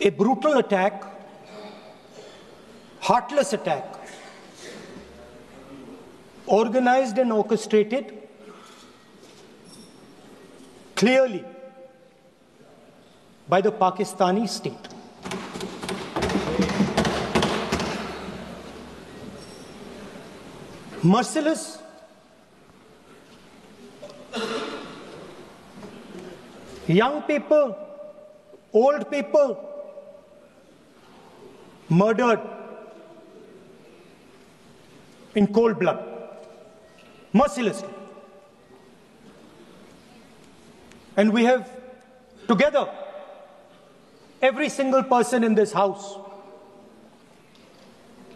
a brutal attack, heartless attack, organized and orchestrated clearly by the Pakistani state. Merciless, young people, old people murdered in cold blood, mercilessly. And we have together, every single person in this house,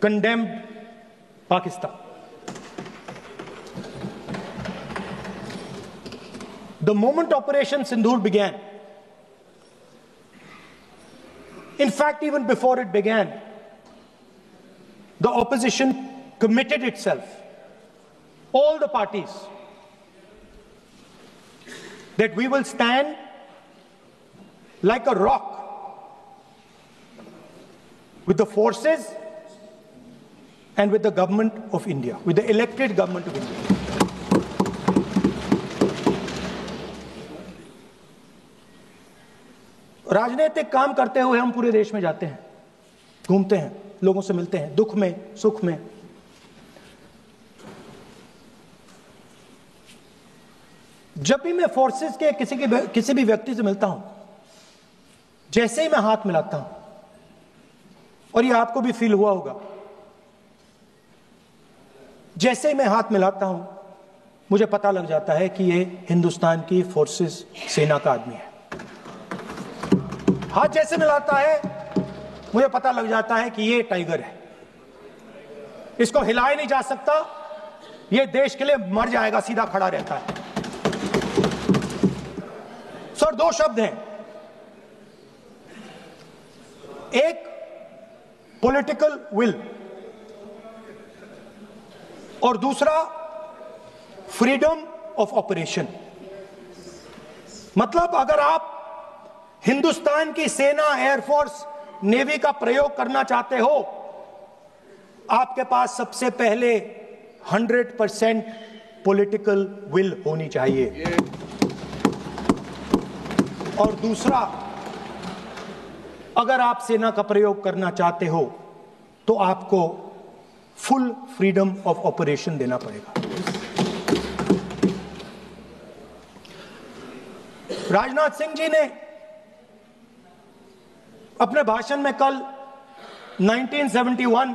condemned Pakistan. The moment Operation Sindoor began, in fact, even before it began, the opposition committed itself, all the parties, that we will stand like a rock with the forces and with the government of India, with the elected government of India. राजनीतिक काम करते हुए हम पूरे देश में जाते हैं, घूमते हैं, लोगों से मिलते हैं, दुख में, सुख में। जब भी मैं फोर्सेस के किसी भी व्यक्ति से मिलता हूं, जैसे ही मैं हाथ मिलाता हूं, और ये आपको भी फील हुआ होगा, जैसे ही मैं हाथ मिलाता हूं, मुझे पता लग जाता है कि ये हिंदुस्तान की फोर्सेस सेना का आदमी है। हाथ जैसे मिलाता है, मुझे पता लग जाता है कि ये टाइगर है, इसको हिलाया नहीं जा सकता, ये देश के लिए मर जाएगा, सीधा खड़ा रहता है। सर, दो शब्द हैं, एक पॉलिटिकल विल और दूसरा फ्रीडम ऑफ ऑपरेशन। मतलब अगर आप हिंदुस्तान की सेना, एयरफोर्स, नेवी का प्रयोग करना चाहते हो, आपके पास सबसे पहले 100% पॉलिटिकल विल होनी चाहिए, और दूसरा, अगर आप सेना का प्रयोग करना चाहते हो तो आपको फुल फ्रीडम ऑफ ऑपरेशन देना पड़ेगा। राजनाथ सिंह जी ने अपने भाषण में कल 1971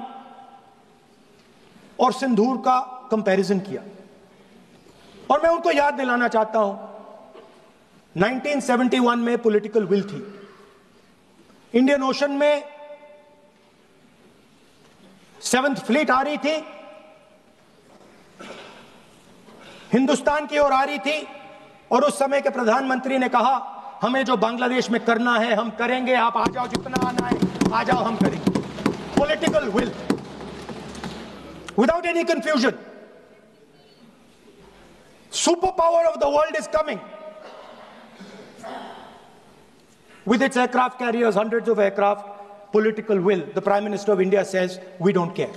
और सिंदूर का कंपैरिजन किया, और मैं उनको याद दिलाना चाहता हूं, 1971 में पॉलिटिकल विल थी, इंडियन ओशन में 7th फ्लीट आ रही थी, हिंदुस्तान की ओर आ रही थी, और उस समय के प्रधानमंत्री ने कहा, हमें जो बांग्लादेश में करना है हम करेंगे, आप आ जाओ, जितना आना है आ जाओ, हम करेंगे। Political will, without any confusion. Super power of the world is coming with its aircraft carriers, hundreds of aircraft, political will. The Prime Minister of India says, we don't care.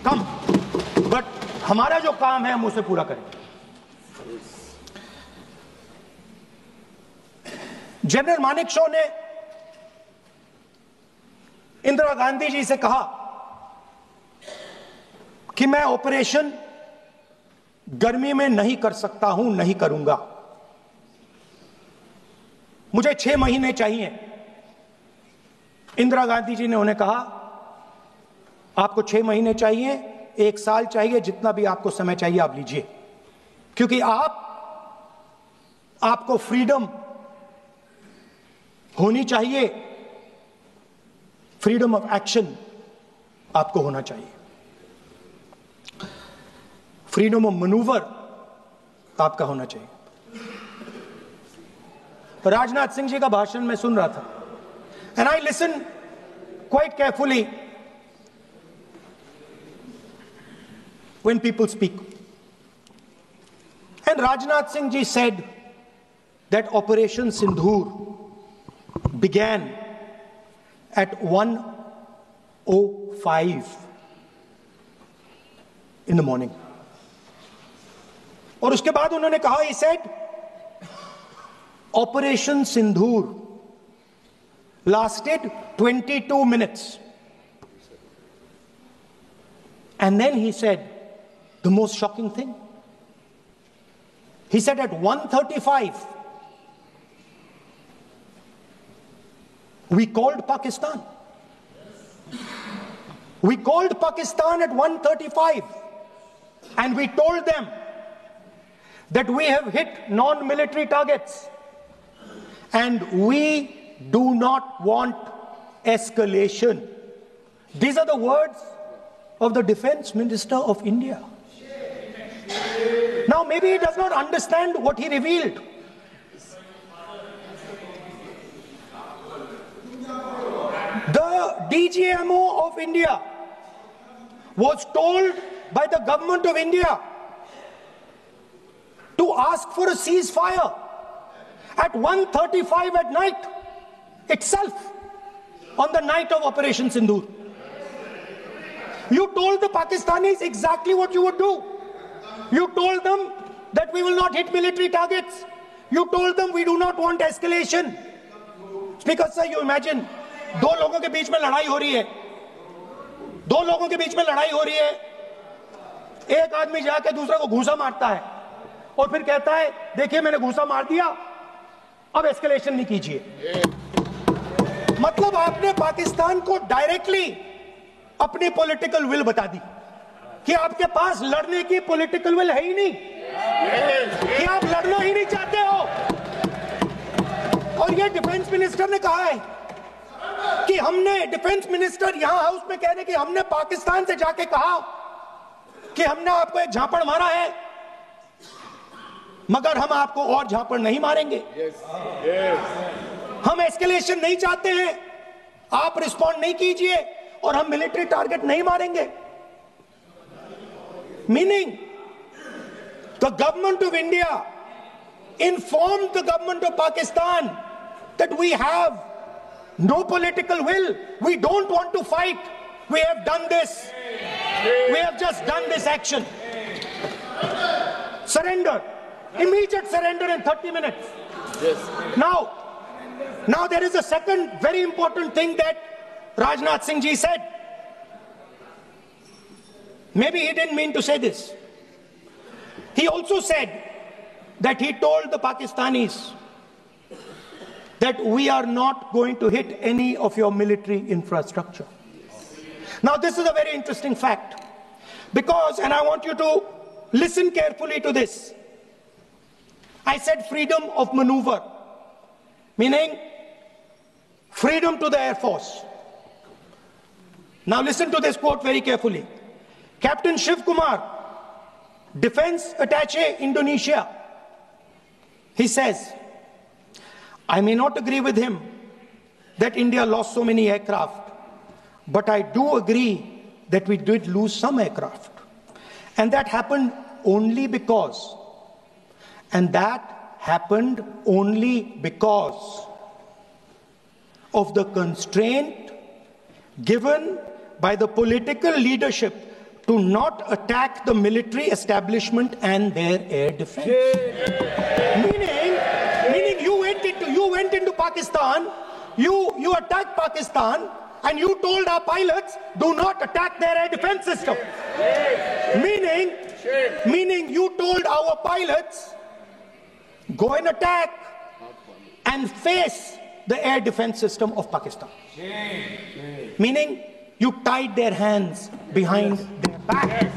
Come. But हमारा जो काम है हम उसे पूरा करेंगे। General Manekshaw ने इंदिरा गांधी जी से कहा कि मैं ऑपरेशन गर्मी में नहीं कर सकता हूं, नहीं करूंगा, मुझे 6 महीने चाहिए। इंदिरा गांधी जी ने उन्हें कहा, आपको 6 महीने चाहिए, 1 साल चाहिए, जितना भी आपको समय चाहिए आप लीजिए, क्योंकि आपको फ्रीडम होनी चाहिए, फ्रीडम ऑफ एक्शन आपको होना चाहिए, फ्रीडम ऑफ मनूवर आपका होना चाहिए। राजनाथ सिंह जी का भाषण मैं सुन रहा था, and I listen quite carefully when people speak. And Rajnath Singh ji said that Operation Sindoor began at 1:05 in the morning. और उसके बाद उन्होंने कहा, he said, Operation Sindhur lasted 22 minutes. And then he said the most shocking thing. He said at 1:35, we called Pakistan. We called Pakistan at 1:35 and we told them that we have hit non-military targets and we do not want escalation. These are the words of the Defense Minister of India. Now maybe he does not understand what he revealed. The DGMO of India was told by the government of India to ask for a ceasefire at 1:35 at night itself, on the night of Operation Sindhur. You told the Pakistanis exactly what you would do. You told them that we will not hit military targets. You told them we do not want escalation. Speaker sir, you imagine, दो लोगों के बीच में लड़ाई हो रही है, दो लोगों के बीच में लड़ाई हो रही है, एक आदमी जाके दूसरे को घूंसा मारता है और फिर कहता है देखिए मैंने घूंसा मार दिया, अब एस्केलेशन नहीं कीजिए. मतलब आपने पाकिस्तान को डायरेक्टली अपनी पॉलिटिकल विल बता दी कि आपके पास लड़ने की पॉलिटिकल विल है ही नहीं, कि आप लड़ना ही नहीं चाहते हो. और ये डिफेंस मिनिस्टर ने कहा है कि हमने, डिफेंस मिनिस्टर यहां हाउस में कह रहे कि हमने पाकिस्तान से जाके कहा कि हमने आपको एक झापड़ मारा है मगर हम आपको और झापड़ नहीं मारेंगे. हम एस्केलेशन नहीं चाहते हैं, आप रिस्पॉन्ड नहीं कीजिए और हम मिलिट्री टारगेट नहीं मारेंगे. Meaning the government of India informed the government of Pakistan that we have no political will, we don't want to fight, we have done this, we have just done this action. Surrender, immediate surrender in 30 minutes. Now there is a second very important thing that Rajnath Singh ji said. Maybe he didn't mean to say this. He also said that he told the Pakistanis that we are not going to hit any of your military infrastructure. Now this is a very interesting fact, because, and I want you to listen carefully to this, I said freedom of maneuver, meaning freedom to the Air Force. Now listen to this quote very carefully. Captain Shiv Kumar, Defense Attaché Indonesia, he says, I may not agree with him that India lost so many aircraft, but I do agree that we did lose some aircraft. And that happened only because, of the constraint given by the political leadership to not attack the military establishment and their air defense. Meaning you went into Pakistan, you attacked Pakistan, and you told our pilots, do not attack their air defense system. Meaning you told our pilots, go and attack and face the air defense system of Pakistan. Meaning you tied their hands behind their back.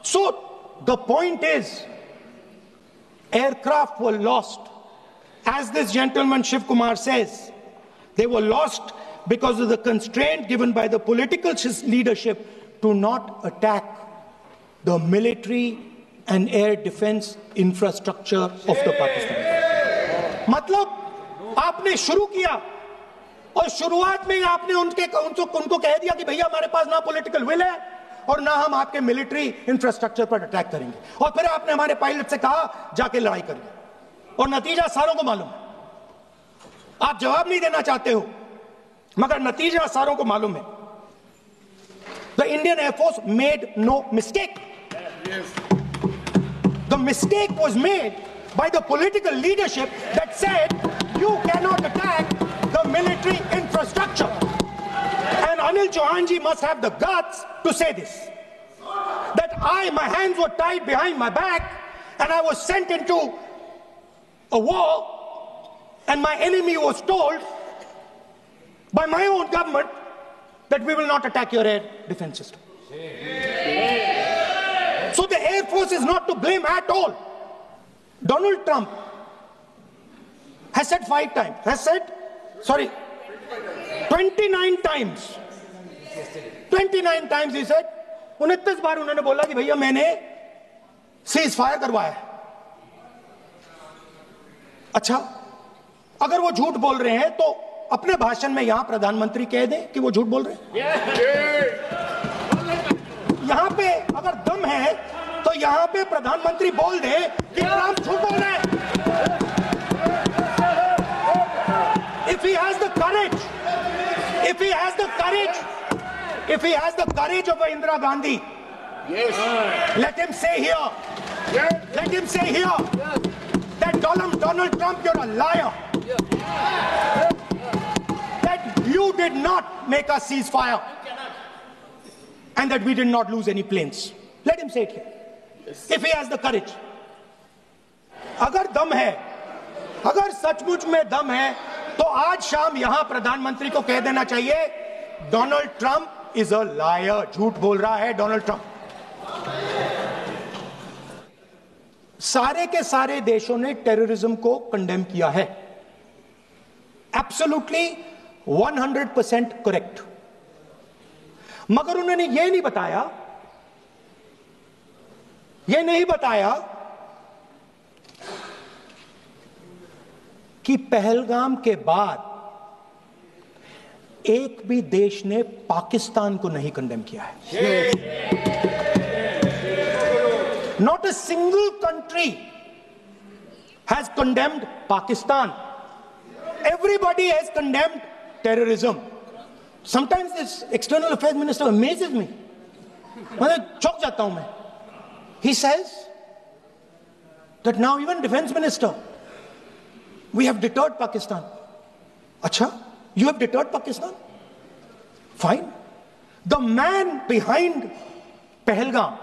So the point is, aircraft were lost. As this gentleman Shiv Kumar says, they were lost because of the constraint given by the political leadership to not attack the military and air defense infrastructure of the Pakistan. मतलब आपने शुरू किया और शुरुआत में ही आपने उनको कह दिया कि भैया हमारे पास ना पॉलिटिकल विल है और ना हम आपके मिलिट्री इंफ्रास्ट्रक्चर पर अटैक करेंगे, और फिर आपने हमारे पायलट से कहा जाके लड़ाई करिए. और नतीजा सारों को मालूम है। आप जवाब नहीं देना चाहते हो, मगर नतीजा सारों को मालूम है। The Indian Air Force made no mistake. The mistake was made by the political leadership that said you cannot attack the military infrastructure. And Anil Chauhan ji must have the guts to say this. That my hands were tied behind my back and I was sent into a war and my enemy was told by my own government that we will not attack your air defense system. So the Air Force is not to blame at all. Donald Trump has said 29 times. 29 times he said, 29 बार उन्होंने बोला कि भैया मैंने cease fire करवाया। अच्छा, अगर वो झूठ बोल रहे हैं तो अपने भाषण में यहां प्रधानमंत्री कह दें कि वो झूठ बोल रहे हैं। यहां पे अगर दम है तो यहां पे प्रधानमंत्री बोल दे कि ट्रंप झूठ बोल रहे हैं। If he has the courage, if he has the courage of Indira Gandhi, let him say here that Donald Trump, you're a liar. That you did not make a ceasefire and that we did not lose any planes. Let him say it here. If he has the courage. अगर दम है, अगर सचमुच में दम है, तो आज शाम यहां प्रधानमंत्री को कह देना चाहिए Donald Trump is a liar, झूठ बोल रहा है डोनाल्ड ट्रंप। सारे के सारे देशों ने टेररिज्म को कंडेम किया है, एब्सोल्युटली 100% करेक्ट। मगर उन्होंने यह नहीं बताया कि पहलगाम के बाद एक भी देश ने पाकिस्तान को नहीं कंडेम किया है। Not a single country has condemned Pakistan. Everybody has condemned terrorism. Sometimes this external affairs minister amazes me. मैं चौंक जाता हूं मैं। He says that now even defense minister, we have deterred Pakistan. Acha, you have deterred Pakistan? Fine. The man behind Pahalgam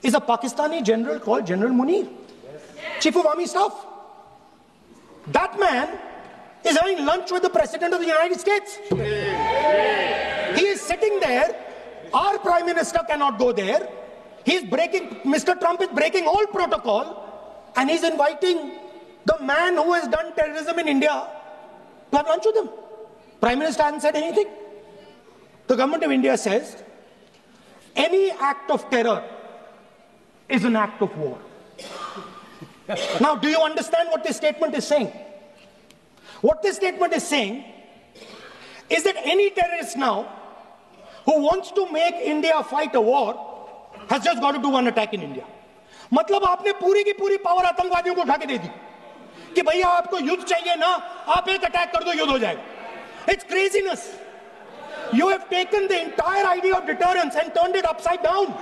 is a Pakistani general called General Munir, Chief of Army Staff. That man is having lunch with the President of the United States. He is sitting there. Our Prime Minister cannot go there. Mr. Trump is breaking all protocol and he's inviting the man who has done terrorism in India to have lunch with him. Prime Minister hasn't said anything. The government of India says any act of terror is an act of war. Now, do you understand what this statement is saying? What this statement is saying is that any terrorist now who wants to make India fight a war has just got to do one attack in India. मतलब आपने पूरी की पूरी power आतंकवादियों को उठा के दे दी कि भैया आपको युद्ध चाहिए ना, आप एक अटैक कर दो, युद्ध हो जाएगा. It's craziness. You have taken the entire idea of deterrence and turned it upside down.